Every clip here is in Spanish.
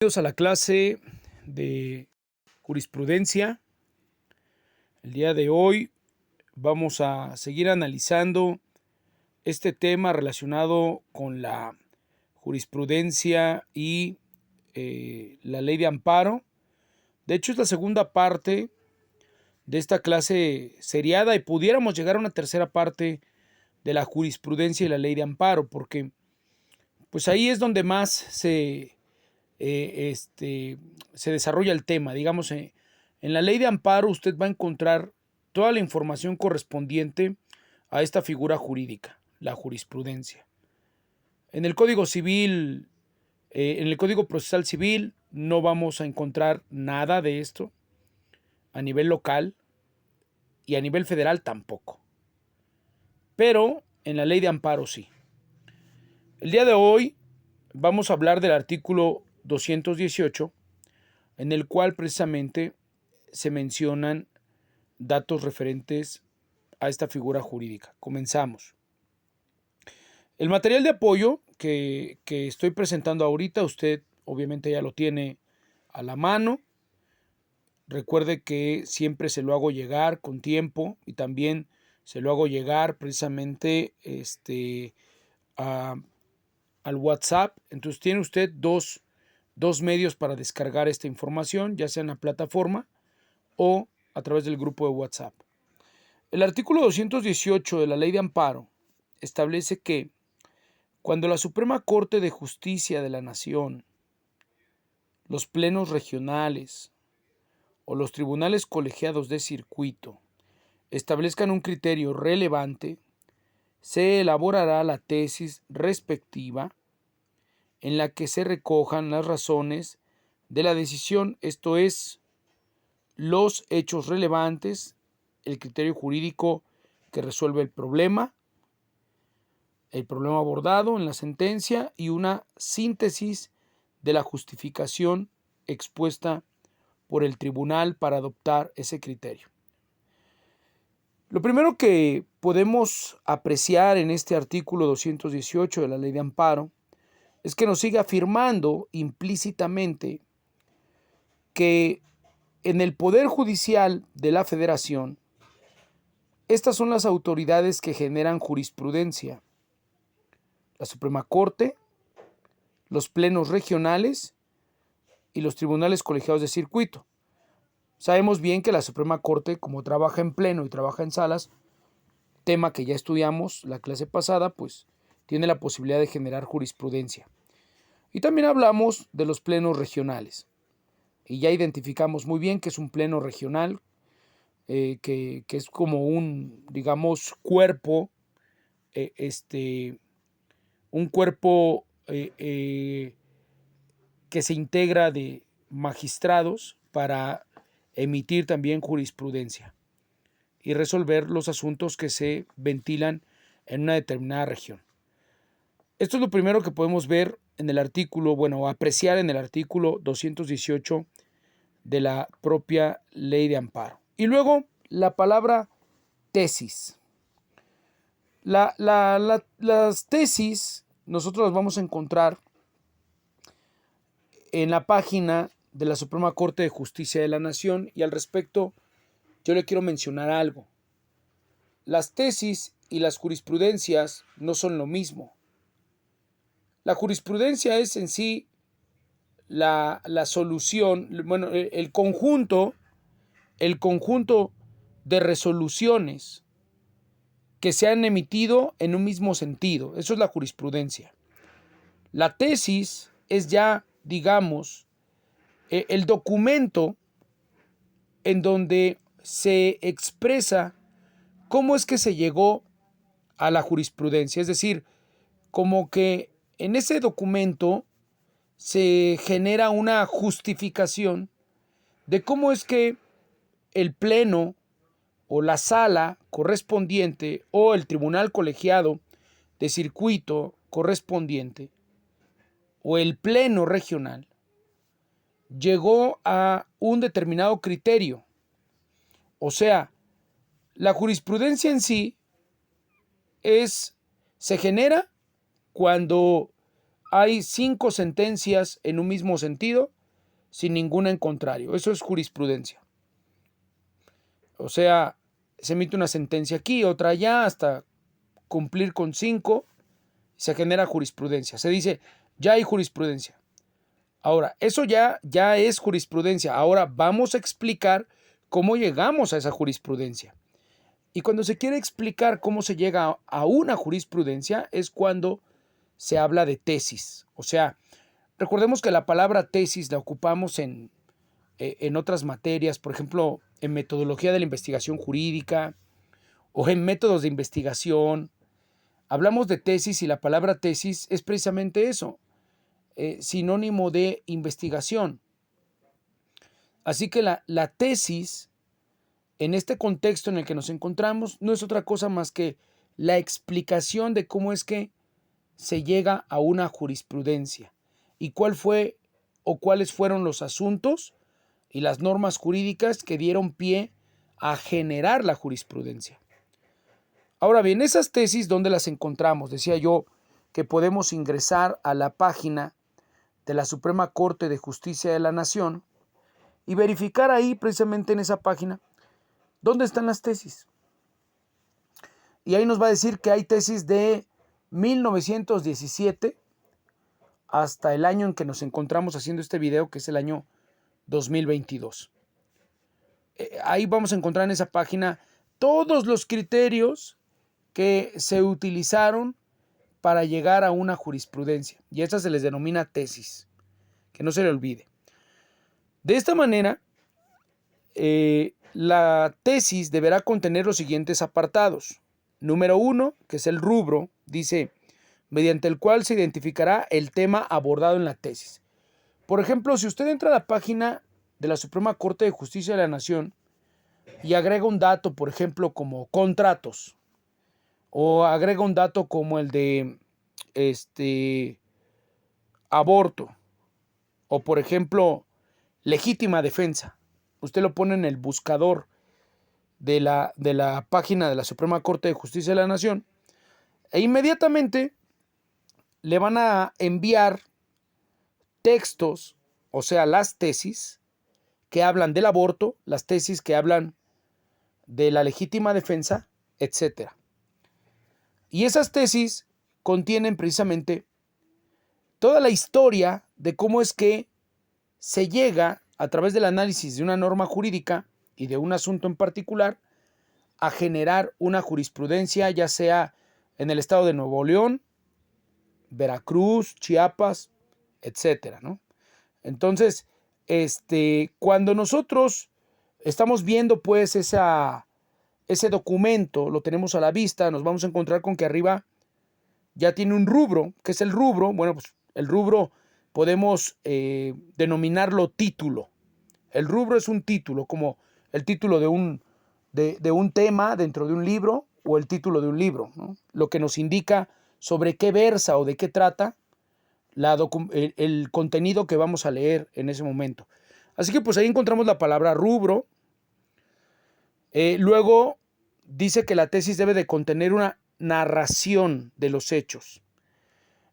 Bienvenidos a la clase de jurisprudencia. El día de hoy vamos a seguir analizando este tema relacionado con la jurisprudencia y la ley de amparo. De hecho, es la segunda parte de esta clase seriada y pudiéramos llegar a una tercera parte de la jurisprudencia y la ley de amparo, porque pues ahí es donde más se desarrolla el tema. Digamos, en la ley de amparo usted va a encontrar toda la información correspondiente a esta figura jurídica, la jurisprudencia. En el Código Civil, en el Código Procesal Civil, no vamos a encontrar nada de esto. A nivel local y a nivel federal tampoco. Pero en la ley de amparo sí. El día de hoy vamos a hablar del artículo 218, en el cual precisamente se mencionan datos referentes a esta figura jurídica. Comenzamos. El material de apoyo que estoy presentando ahorita, usted obviamente ya lo tiene a la mano. Recuerde que siempre se lo hago llegar con tiempo y también se lo hago llegar precisamente al WhatsApp. Entonces tiene usted dos medios para descargar esta información, ya sea en la plataforma o a través del grupo de WhatsApp. El artículo 218 de la Ley de Amparo establece que cuando la Suprema Corte de Justicia de la Nación, los plenos regionales o los tribunales colegiados de circuito establezcan un criterio relevante, se elaborará la tesis respectiva en la que se recojan las razones de la decisión, esto es, los hechos relevantes, el criterio jurídico que resuelve el problema abordado en la sentencia y una síntesis de la justificación expuesta por el tribunal para adoptar ese criterio. Lo primero que podemos apreciar en este artículo 218 de la Ley de Amparo es que nos sigue afirmando implícitamente que en el Poder Judicial de la Federación, estas son las autoridades que generan jurisprudencia: la Suprema Corte, los plenos regionales y los tribunales colegiados de circuito. Sabemos bien que la Suprema Corte, como trabaja en pleno y trabaja en salas, tema que ya estudiamos la clase pasada, pues tiene la posibilidad de generar jurisprudencia. Y también hablamos de los plenos regionales. Y ya identificamos muy bien que es un pleno regional, que es como un, digamos, cuerpo, un cuerpo que se integra de magistrados para emitir también jurisprudencia y resolver los asuntos que se ventilan en una determinada región. Esto es lo primero que podemos ver en el artículo, apreciar en el artículo 218 de la propia Ley de Amparo. Y luego la palabra tesis. Las tesis nosotros las vamos a encontrar en la página de la Suprema Corte de Justicia de la Nación, y al respecto yo le quiero mencionar algo. Las tesis y las jurisprudencias no son lo mismo. La jurisprudencia es en sí la solución, el conjunto de resoluciones que se han emitido en un mismo sentido. Eso es la jurisprudencia. La tesis es ya, digamos, el documento en donde se expresa cómo es que se llegó a la jurisprudencia. Es decir, como que en ese documento se genera una justificación de cómo es que el pleno o la sala correspondiente o el tribunal colegiado de circuito correspondiente o el pleno regional llegó a un determinado criterio. O sea, la jurisprudencia en sí se genera cuando hay 5 sentencias en un mismo sentido sin ninguna en contrario. Eso es jurisprudencia. O sea, se emite una sentencia aquí, otra allá, hasta cumplir con 5, se genera jurisprudencia. Se dice, ya hay jurisprudencia. Ahora, eso ya es jurisprudencia. Ahora vamos a explicar cómo llegamos a esa jurisprudencia. Y cuando se quiere explicar cómo se llega a una jurisprudencia es cuando se habla de tesis. O sea, recordemos que la palabra tesis la ocupamos en otras materias, por ejemplo, en metodología de la investigación jurídica o en métodos de investigación. Hablamos de tesis y la palabra tesis es precisamente eso, sinónimo de investigación. Así que la tesis, en este contexto en el que nos encontramos, no es otra cosa más que la explicación de cómo es que se llega a una jurisprudencia y cuál fue o cuáles fueron los asuntos y las normas jurídicas que dieron pie a generar la jurisprudencia. Ahora bien, esas tesis, ¿dónde las encontramos? Decía yo que podemos ingresar a la página de la Suprema Corte de Justicia de la Nación y verificar ahí, precisamente en esa página, dónde están las tesis. Y ahí nos va a decir que hay tesis de 1917 hasta el año en que nos encontramos haciendo este video, que es el año 2022. Ahí vamos a encontrar en esa página todos los criterios que se utilizaron para llegar a una jurisprudencia. Y a estas se les denomina tesis, que no se le olvide. De esta manera, la tesis deberá contener los siguientes apartados. Número 1, que es el rubro, dice, mediante el cual se identificará el tema abordado en la tesis. Por ejemplo, si usted entra a la página de la Suprema Corte de Justicia de la Nación y agrega un dato, por ejemplo, como contratos, o agrega un dato como el de aborto, o por ejemplo, legítima defensa, usted lo pone en el buscador de la página de la Suprema Corte de Justicia de la Nación, e inmediatamente le van a enviar textos, o sea, las tesis que hablan del aborto, las tesis que hablan de la legítima defensa, etc. Y esas tesis contienen precisamente toda la historia de cómo es que se llega, a través del análisis de una norma jurídica y de un asunto en particular, a generar una jurisprudencia, ya sea en el estado de Nuevo León, Veracruz, Chiapas, etcétera, ¿no? Entonces, cuando nosotros estamos viendo pues ese documento, lo tenemos a la vista, nos vamos a encontrar con que arriba ya tiene un rubro. ¿Qué es el rubro? Bueno, pues el rubro podemos denominarlo título. El rubro es un título, como el título de un tema dentro de un libro o el título de un libro, ¿no? Lo que nos indica sobre qué versa o de qué trata el contenido que vamos a leer en ese momento. Así que pues ahí encontramos la palabra rubro. Luego dice que la tesis debe de contener una narración de los hechos.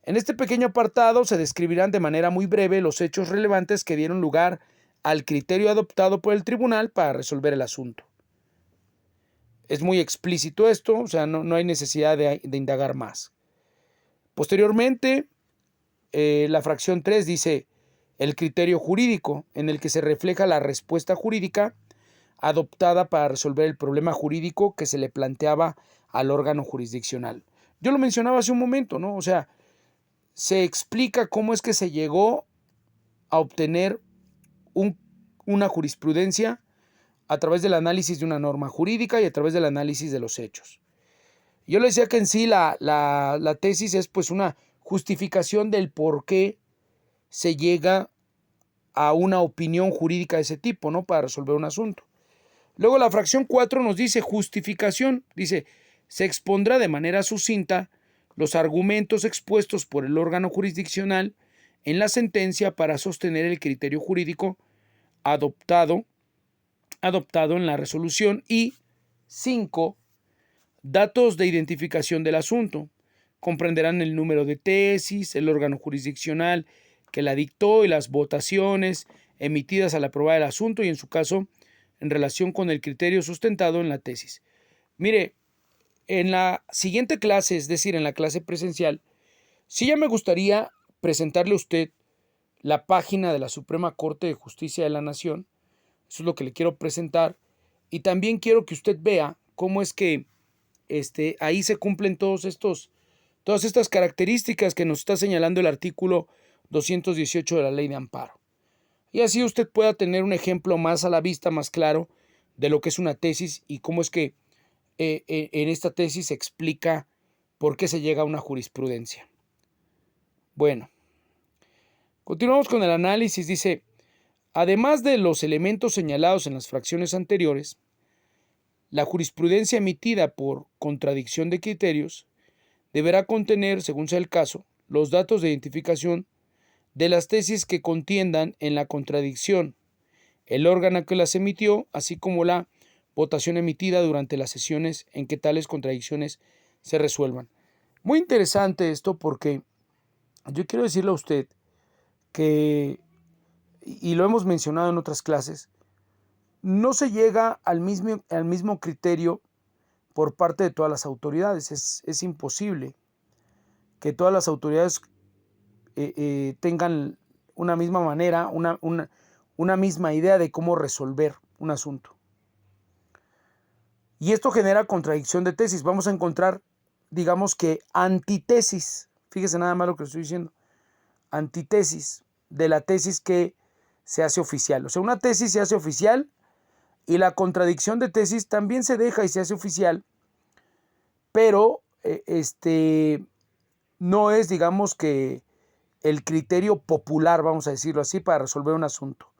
En este pequeño apartado se describirán de manera muy breve los hechos relevantes que dieron lugar al criterio adoptado por el tribunal para resolver el asunto. Es muy explícito esto, o sea, no hay necesidad de indagar más. Posteriormente, la fracción 3 dice el criterio jurídico, en el que se refleja la respuesta jurídica adoptada para resolver el problema jurídico que se le planteaba al órgano jurisdiccional. Yo lo mencionaba hace un momento, ¿no? O sea, se explica cómo es que se llegó a obtener una jurisprudencia a través del análisis de una norma jurídica y a través del análisis de los hechos. Yo le decía que en sí la tesis es pues una justificación del por qué se llega a una opinión jurídica de ese tipo, ¿no? Para resolver un asunto. Luego la fracción 4 nos dice justificación. Dice, se expondrá de manera sucinta los argumentos expuestos por el órgano jurisdiccional en la sentencia para sostener el criterio jurídico adoptado en la resolución. Y 5, datos de identificación del asunto. comprenderán el número de tesis, el órgano jurisdiccional que la dictó y las votaciones emitidas al aprobar el asunto y, en su caso, en relación con el criterio sustentado en la tesis. Mire, en la siguiente clase, es decir, en la clase presencial, sí ya me gustaría presentarle a usted la página de la Suprema Corte de Justicia de la Nación. Eso es lo que le quiero presentar. Y también quiero que usted vea cómo es que ahí se cumplen todas estas características que nos está señalando el artículo 218 de la Ley de Amparo. Y así usted pueda tener un ejemplo más a la vista, más claro, de lo que es una tesis y cómo es que en esta tesis se explica por qué se llega a una jurisprudencia. Bueno, continuamos con el análisis. Dice, además de los elementos señalados en las fracciones anteriores, la jurisprudencia emitida por contradicción de criterios deberá contener, según sea el caso, los datos de identificación de las tesis que contiendan en la contradicción, el órgano que las emitió, así como la votación emitida durante las sesiones en que tales contradicciones se resuelvan. Muy interesante esto porque yo quiero decirle a usted que, y lo hemos mencionado en otras clases, no se llega al mismo criterio por parte de todas las autoridades. Es imposible que todas las autoridades tengan una misma manera, una misma idea de cómo resolver un asunto. Y esto genera contradicción de tesis. Vamos a encontrar, digamos que antitesis. Fíjese nada más lo que estoy diciendo. Antitesis de la tesis que se hace oficial. O sea, una tesis se hace oficial y la contradicción de tesis también se deja y se hace oficial, pero no es, digamos que, el criterio popular, vamos a decirlo así, para resolver un asunto.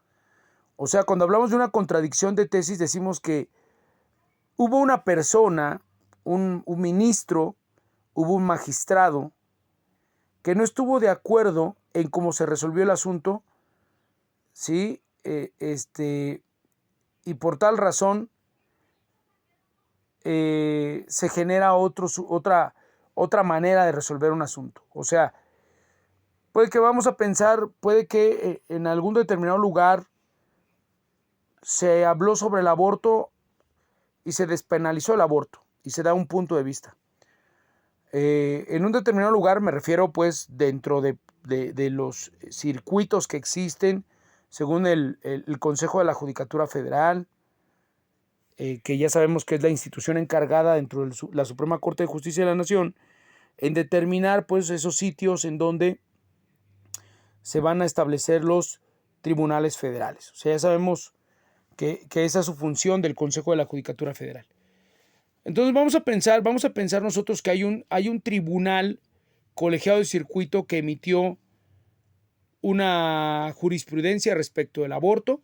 O sea, cuando hablamos de una contradicción de tesis, decimos que hubo una persona, un ministro, hubo un magistrado que no estuvo de acuerdo en cómo se resolvió el asunto, ¿sí? Y por tal razón se genera otra manera de resolver un asunto. O sea, puede que en algún determinado lugar se habló sobre el aborto y se despenalizó el aborto y se da un punto de vista. En un determinado lugar, me refiero pues dentro de los circuitos que existen según el Consejo de la Judicatura Federal, que ya sabemos que es la institución encargada dentro de la Suprema Corte de Justicia de la Nación en determinar pues esos sitios en donde se van a establecer los tribunales federales. O sea, ya sabemos que esa es su función del Consejo de la Judicatura Federal. Entonces vamos a pensar nosotros que hay un tribunal colegiado de circuito que emitió una jurisprudencia respecto del aborto,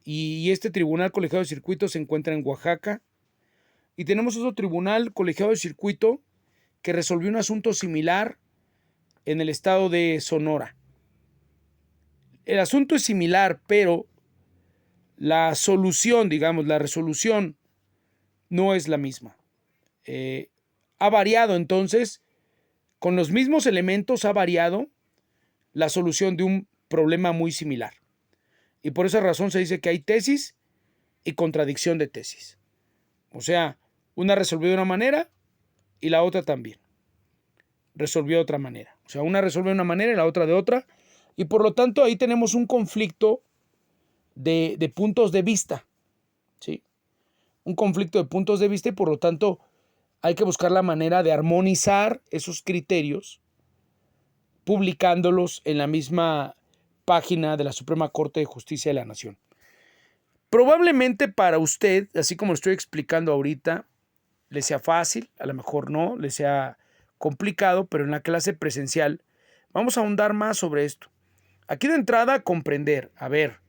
y este tribunal colegiado de circuito se encuentra en Oaxaca, y tenemos otro tribunal colegiado de circuito que resolvió un asunto similar en el estado de Sonora. El asunto es similar, pero la solución, digamos, la resolución no es la misma. Ha variado entonces, con los mismos elementos ha variado la solución de un problema muy similar. Y por esa razón se dice que hay tesis y contradicción de tesis. O sea, una resolvió de una manera y la otra también resolvió de otra manera. O sea, una resuelve de una manera y la otra de otra. Y por lo tanto ahí tenemos un conflicto de puntos de vista, ¿sí? Un conflicto de puntos de vista, y por lo tanto hay que buscar la manera de armonizar esos criterios publicándolos en la misma página de la Suprema Corte de Justicia de la Nación. Probablemente para usted, así como lo estoy explicando ahorita, le sea fácil, a lo mejor no, le sea complicado, pero en la clase presencial vamos a ahondar más sobre esto. Aquí de entrada, comprender, a ver,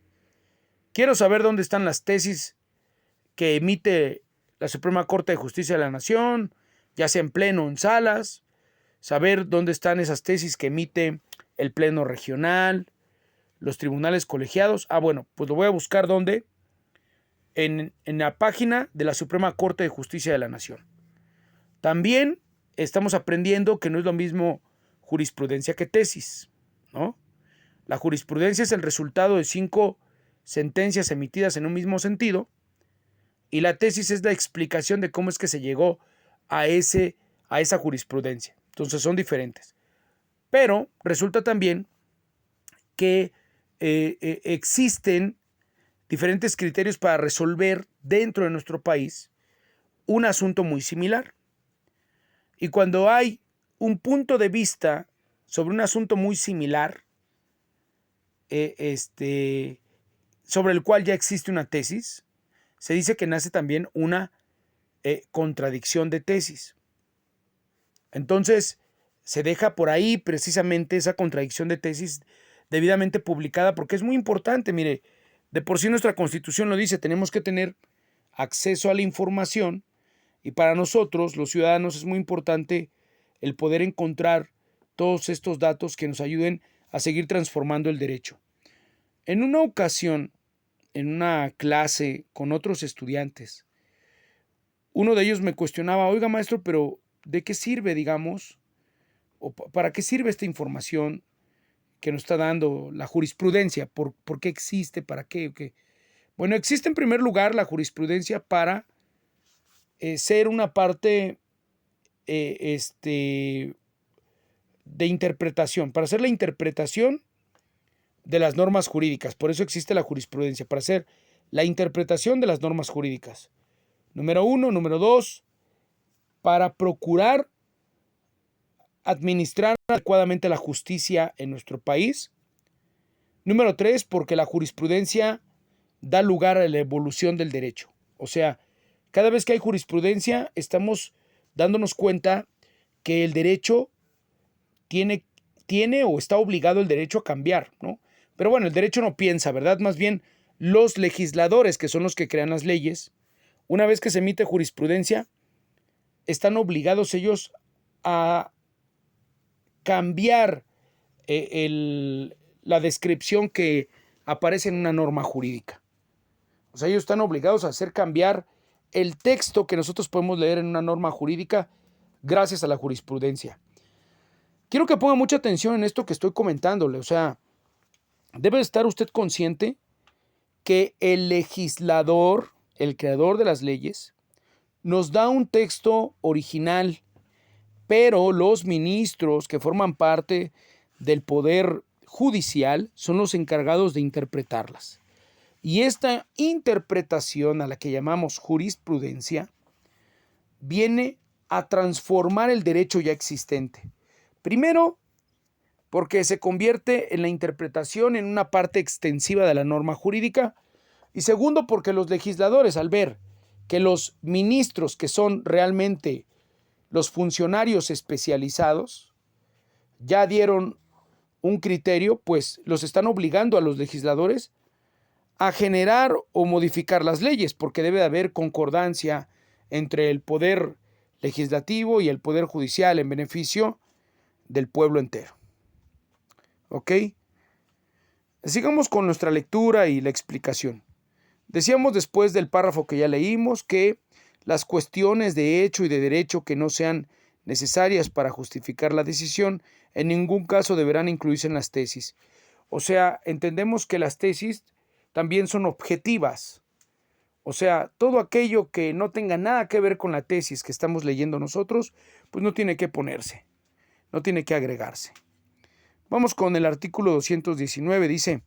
quiero saber dónde están las tesis que emite la Suprema Corte de Justicia de la Nación, ya sea en pleno o en salas, saber dónde están esas tesis que emite el pleno regional, los tribunales colegiados. Bueno, pues lo voy a buscar ¿dónde? En la página de la Suprema Corte de Justicia de la Nación. También estamos aprendiendo que no es lo mismo jurisprudencia que tesis, ¿no? La jurisprudencia es el resultado de 5 sentencias emitidas en un mismo sentido, y la tesis es la explicación de cómo es que se llegó a esa jurisprudencia. Entonces son diferentes. Pero resulta también que existen diferentes criterios para resolver dentro de nuestro país un asunto muy similar. Y cuando hay un punto de vista sobre un asunto muy similar, sobre el cual ya existe una tesis, se dice que nace también una contradicción de tesis. Entonces, se deja por ahí precisamente esa contradicción de tesis debidamente publicada, porque es muy importante. Mire, de por sí nuestra Constitución lo dice, tenemos que tener acceso a la información, y para nosotros, los ciudadanos, es muy importante el poder encontrar todos estos datos que nos ayuden a seguir transformando el derecho. En una ocasión, en una clase con otros estudiantes, uno de ellos me cuestionaba: oiga, maestro, pero ¿de qué sirve, digamos, o para qué sirve esta información que nos está dando la jurisprudencia? ¿Por qué existe? ¿Para qué? ¿Qué? Bueno, existe en primer lugar la jurisprudencia para ser una parte de interpretación, para hacer la interpretación de las normas jurídicas. Por eso existe la jurisprudencia, para hacer la interpretación de las normas jurídicas. Número 1. Número 2, para procurar administrar adecuadamente la justicia en nuestro país. Número 3, porque la jurisprudencia da lugar a la evolución del derecho. O sea, cada vez que hay jurisprudencia, estamos dándonos cuenta que el derecho tiene o está obligado el derecho a cambiar, ¿no? Pero bueno, el derecho no piensa, ¿verdad? Más bien los legisladores, que son los que crean las leyes, una vez que se emite jurisprudencia, están obligados ellos a cambiar la descripción que aparece en una norma jurídica. O sea, ellos están obligados a hacer cambiar el texto que nosotros podemos leer en una norma jurídica gracias a la jurisprudencia. Quiero que ponga mucha atención en esto que estoy comentándole. O sea, debe estar usted consciente que el legislador, el creador de las leyes, nos da un texto original, pero los ministros que forman parte del poder judicial son los encargados de interpretarlas. Y esta interpretación, a la que llamamos jurisprudencia, viene a transformar el derecho ya existente. Primero, porque se convierte en la interpretación en una parte extensiva de la norma jurídica. Y segundo, porque los legisladores, al ver que los ministros, que son realmente los funcionarios especializados, ya dieron un criterio, pues los están obligando a los legisladores a generar o modificar las leyes, porque debe de haber concordancia entre el poder legislativo y el poder judicial en beneficio del pueblo entero. ¿Ok? Sigamos con nuestra lectura y la explicación. Decíamos después del párrafo que ya leímos que las cuestiones de hecho y de derecho que no sean necesarias para justificar la decisión en ningún caso deberán incluirse en las tesis. O sea, entendemos que las tesis también son objetivas. O sea, todo aquello que no tenga nada que ver con la tesis que estamos leyendo nosotros, pues no tiene que ponerse, no tiene que agregarse. Vamos con el artículo 219, dice: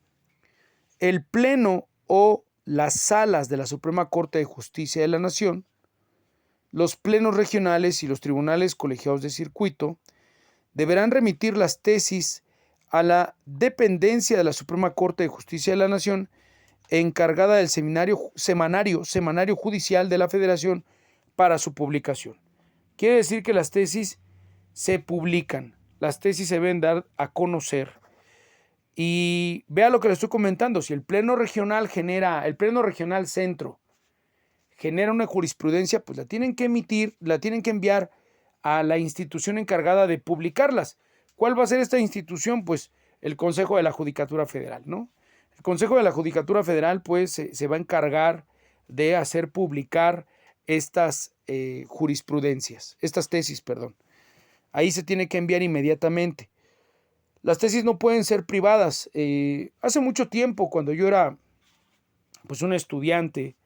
el Pleno o las salas de la Suprema Corte de Justicia de la Nación, los plenos regionales y los tribunales colegiados de circuito deberán remitir las tesis a la dependencia de la Suprema Corte de Justicia de la Nación encargada del semanario judicial de la Federación para su publicación. Quiere decir que las tesis se publican, las tesis se deben dar a conocer. Y vea lo que le estoy comentando: si el Pleno Regional Centro genera una jurisprudencia, pues la tienen que emitir, la tienen que enviar a la institución encargada de publicarlas. ¿Cuál va a ser esta institución? Pues el Consejo de la Judicatura Federal, ¿no? El Consejo de la Judicatura Federal, pues, se va a encargar de hacer publicar estas jurisprudencias, estas tesis, perdón. ahí se tiene que enviar inmediatamente. Las tesis no pueden ser privadas. Hace mucho tiempo, cuando yo era pues un estudiante,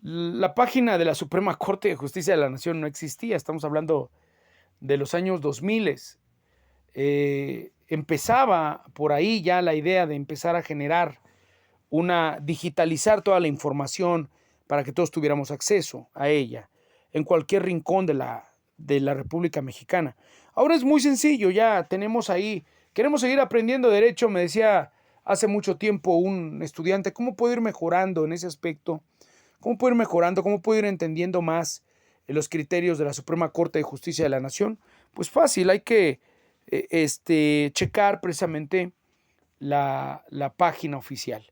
la página de la Suprema Corte de Justicia de la Nación no existía. Estamos hablando de los años 2000. Empezaba por ahí ya la idea de empezar a generar digitalizar toda la información para que todos tuviéramos acceso a ella en cualquier rincón de la República Mexicana. Ahora es muy sencillo, ya tenemos ahí, queremos seguir aprendiendo derecho, me decía hace mucho tiempo un estudiante, ¿cómo puedo ir mejorando en ese aspecto? ¿Cómo puedo ir mejorando? ¿Cómo puedo ir entendiendo más los criterios de la Suprema Corte de Justicia de la Nación? Pues fácil, hay que checar precisamente la página oficial.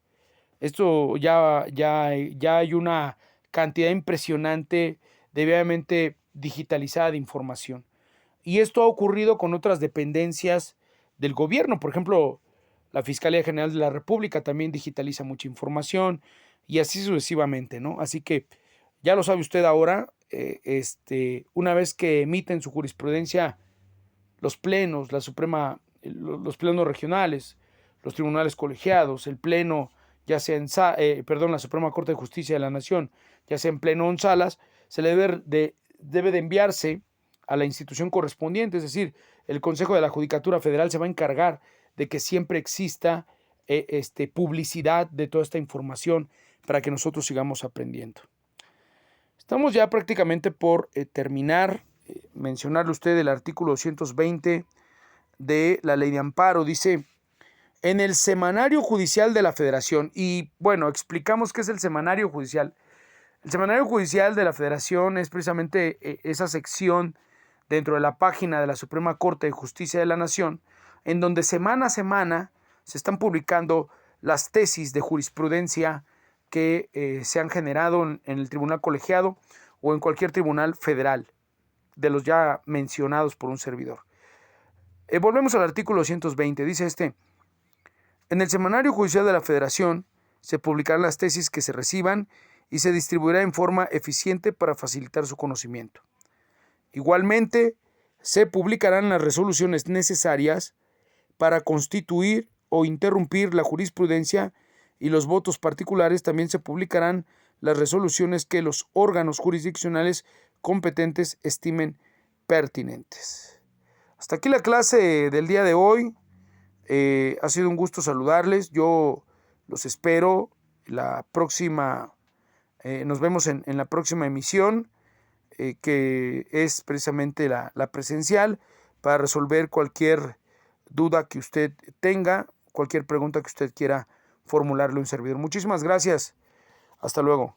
Esto ya hay una cantidad impresionante debidamente digitalizada de información. Y esto ha ocurrido con otras dependencias del gobierno. Por ejemplo, la Fiscalía General de la República también digitaliza mucha información y así sucesivamente, ¿no? Así que ya lo sabe usted ahora, una vez que emiten su jurisprudencia los plenos, los plenos regionales, los tribunales colegiados, el pleno, ya sea la Suprema Corte de Justicia de la Nación, ya sea en pleno o en salas, se le debe de enviarse a la institución correspondiente, es decir, el Consejo de la Judicatura Federal se va a encargar de que siempre exista publicidad de toda esta información para que nosotros sigamos aprendiendo. Estamos ya prácticamente por terminar. Mencionarle usted el artículo 220 de la Ley de Amparo. Dice, en el Semanario Judicial de la Federación, y bueno, explicamos qué es el Semanario Judicial. El Semanario Judicial de la Federación es precisamente esa sección dentro de la página de la Suprema Corte de Justicia de la Nación, en donde semana a semana se están publicando las tesis de jurisprudencia que se han generado en el tribunal colegiado o en cualquier tribunal federal, de los ya mencionados por un servidor. Volvemos al artículo 220, dice en el Semanario Judicial de la Federación se publicarán las tesis que se reciban y se distribuirá en forma eficiente para facilitar su conocimiento. Igualmente, se publicarán las resoluciones necesarias para constituir o interrumpir la jurisprudencia y los votos particulares. También se publicarán las resoluciones que los órganos jurisdiccionales competentes estimen pertinentes. Hasta aquí la clase del día de hoy. Ha sido un gusto saludarles. Yo los espero la próxima. Nos vemos en la próxima emisión, que es precisamente la presencial, para resolver cualquier duda que usted tenga, cualquier pregunta que usted quiera formularle a un servidor. Muchísimas gracias. Hasta luego.